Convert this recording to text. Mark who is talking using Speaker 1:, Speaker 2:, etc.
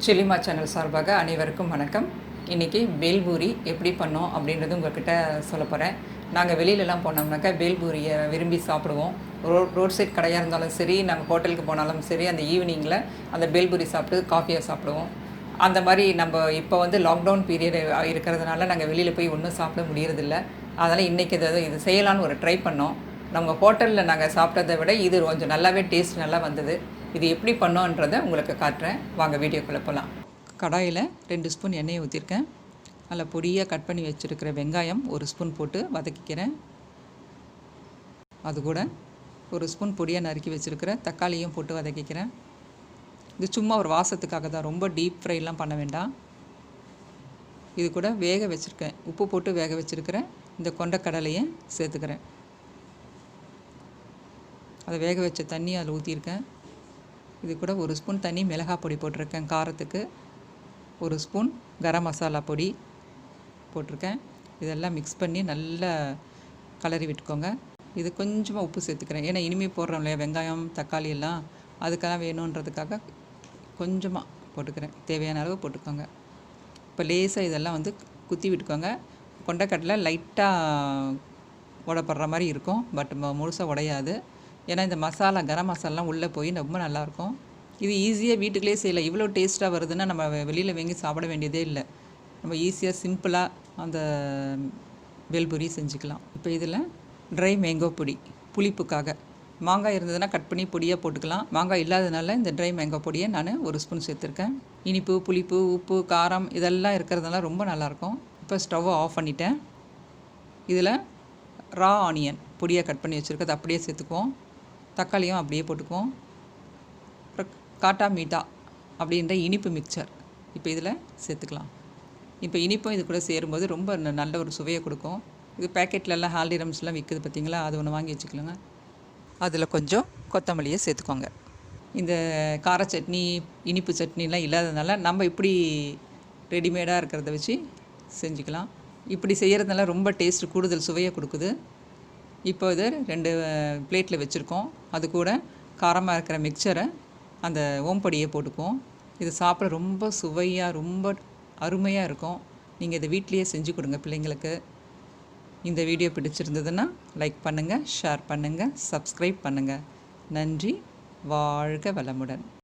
Speaker 1: சிலிமா channel சார்பாக அனைவருக்கும் வணக்கம். இன்றைக்கி பேல்பூரி எப்படி பண்ணோம் அப்படின்றது உங்கள்கிட்ட சொல்ல போகிறேன். நாங்கள் வெளியிலலாம் போனோம்னாக்கா பேல்பூரியை விரும்பி சாப்பிடுவோம். ரோட் சைட் கடையாக இருந்தாலும் சரி, நாங்கள் ஹோட்டலுக்கு போனாலும் சரி, அந்த ஈவினிங்கில் அந்த பேல்பூரி சாப்பிட்டு காஃபியை சாப்பிடுவோம். அந்த மாதிரி நம்ம இப்போ லாக்டவுன் பீரியட் இருக்கிறதுனால நாங்கள் வெளியில் போய் ஒன்றும் சாப்பிட முடியறதில்ல. அதனால் இன்றைக்கி இது செய்யலான்னு ஒரு ட்ரை பண்ணோம். நம்ம ஹோட்டலில் நாங்கள் சாப்பிட்டதை விட இது கொஞ்சம் நல்லாவே டேஸ்ட் நல்லா வந்தது. இது எப்படி பண்ணோன்றதை உங்களுக்கு காட்டுறேன். வாங்க வீடியோக்குள்ளே போகலாம். கடாயில் 2 ஸ்பூன் எண்ணெயை ஊற்றிருக்கேன். அதில் பொடியாக கட் பண்ணி வச்சுருக்கிற வெங்காயம் 1 ஸ்பூன் போட்டு வதக்கிக்கிறேன். அது கூட 1 ஸ்பூன் பொடியாக நறுக்கி வச்சுருக்கிற தக்காளியும் போட்டு வதக்கிக்கிறேன். இது சும்மா ஒரு வாசத்துக்காக தான், ரொம்ப டீப் ஃப்ரைலாம் பண்ண வேண்டாம். இது கூட வேக வச்சுருக்கேன், உப்பு போட்டு வேக வச்சுருக்கிறேன் இந்த கொண்டக்கடலையை சேர்த்துக்கிறேன். அதை வேக வச்ச தண்ணி அதில் ஊற்றிருக்கேன். இது கூட 1 ஸ்பூன் தண்ணி மிளகாய் பொடி போட்டிருக்கேன் காரத்துக்கு. 1 ஸ்பூன் கரம் மசாலா பொடி போட்டிருக்கேன். இதெல்லாம் மிக்ஸ் பண்ணி நல்லா கலரி விட்டுக்கோங்க. இது கொஞ்சமாக உப்பு சேர்த்துக்கிறேன், ஏன்னா இனிமேல் போடுறோம் இல்லையா வெங்காயம் தக்காளி எல்லாம், அதுக்கெல்லாம் வேணுன்றதுக்காக கொஞ்சமாக போட்டுக்கிறேன். தேவையான அளவு போட்டுக்கோங்க. இப்போ லேசாக இதெல்லாம் குத்தி விட்டுக்கோங்க. கொண்டக்கடலை லைட்டாக உடப்படுற மாதிரி இருக்கும், பட் முழுசாக உடையாது. ஏன்னா இந்த மசாலா கரம் மசாலாலாம் உள்ளே போய் ரொம்ப நல்லாயிருக்கும். இது ஈஸியாக வீட்டுக்குள்ளே செய்யலாம். இவ்வளோ டேஸ்ட்டாக வருதுன்னா நம்ம வெளியில் வாங்கி சாப்பிட வேண்டியதே இல்லை. நம்ம ஈஸியாக சிம்பிளாக அந்த பேல்பூரி செஞ்சுக்கலாம். இப்போ இதில் ட்ரை மேங்கோ பொடி, புளிப்புக்காக மாங்காய் இருந்ததுன்னா கட் பண்ணி பொடியாக போட்டுக்கலாம். மாங்காய் இல்லாததுனால இந்த ட்ரை மேங்கோ பொடியை நான் 1 ஸ்பூன் சேர்த்துருக்கேன். இனிப்பு, புளிப்பு, உப்பு, காரம் இதெல்லாம் இருக்கிறதுனால ரொம்ப நல்லாயிருக்கும். இப்போ ஸ்டவ்வை ஆஃப் பண்ணிட்டேன். இதில் ரா ஆனியன் பொடியாக கட் பண்ணி வச்சுருக்கிறது அப்படியே சேர்த்துக்குவோம். தக்காளியும் அப்படியே போட்டுக்குவோம். அப்புறம் காட்டா மீட்டா அப்படின்ற இனிப்பு மிக்சர் இப்போ இதில் சேர்த்துக்கலாம். இப்போ இனிப்பும் இது கூட சேரும்போது ரொம்ப நல்ல ஒரு சுவையை கொடுக்கும். இது பேக்கெட்லலாம் ஹால்டிரம்ஸ்லாம் விற்குது பார்த்திங்களா, அது ஒன்று வாங்கி வச்சுக்கலாங்க. அதில் கொஞ்சம் கொத்தமல்லியை சேர்த்துக்கோங்க. இந்த கார சட்னி, இனிப்பு சட்னிலாம் இல்லாததுனால நம்ம இப்படி ரெடிமேடாக இருக்கிறத வச்சு செஞ்சுக்கலாம். இப்படி செய்கிறதுனால ரொம்ப டேஸ்ட்டு கூடுதல் சுவையை கொடுக்குது. இப்போ இதை 2 பிளேட்டில் வச்சுருக்கோம். அது கூட காரமாக இருக்கிற மிக்சரை அந்த ஓம்பொடியை போட்டுக்குவோம். இது சாப்பிட ரொம்ப சுவையாக ரொம்ப அருமையாக இருக்கும். நீங்கள் இதை வீட்லேயே செஞ்சு கொடுங்க பிள்ளைங்களுக்கு. இந்த வீடியோ பிடிச்சிருந்ததுன்னா லைக் பண்ணுங்கள், ஷேர் பண்ணுங்கள், சப்ஸ்கிரைப் பண்ணுங்கள். நன்றி. வாழ்க வளமுடன்.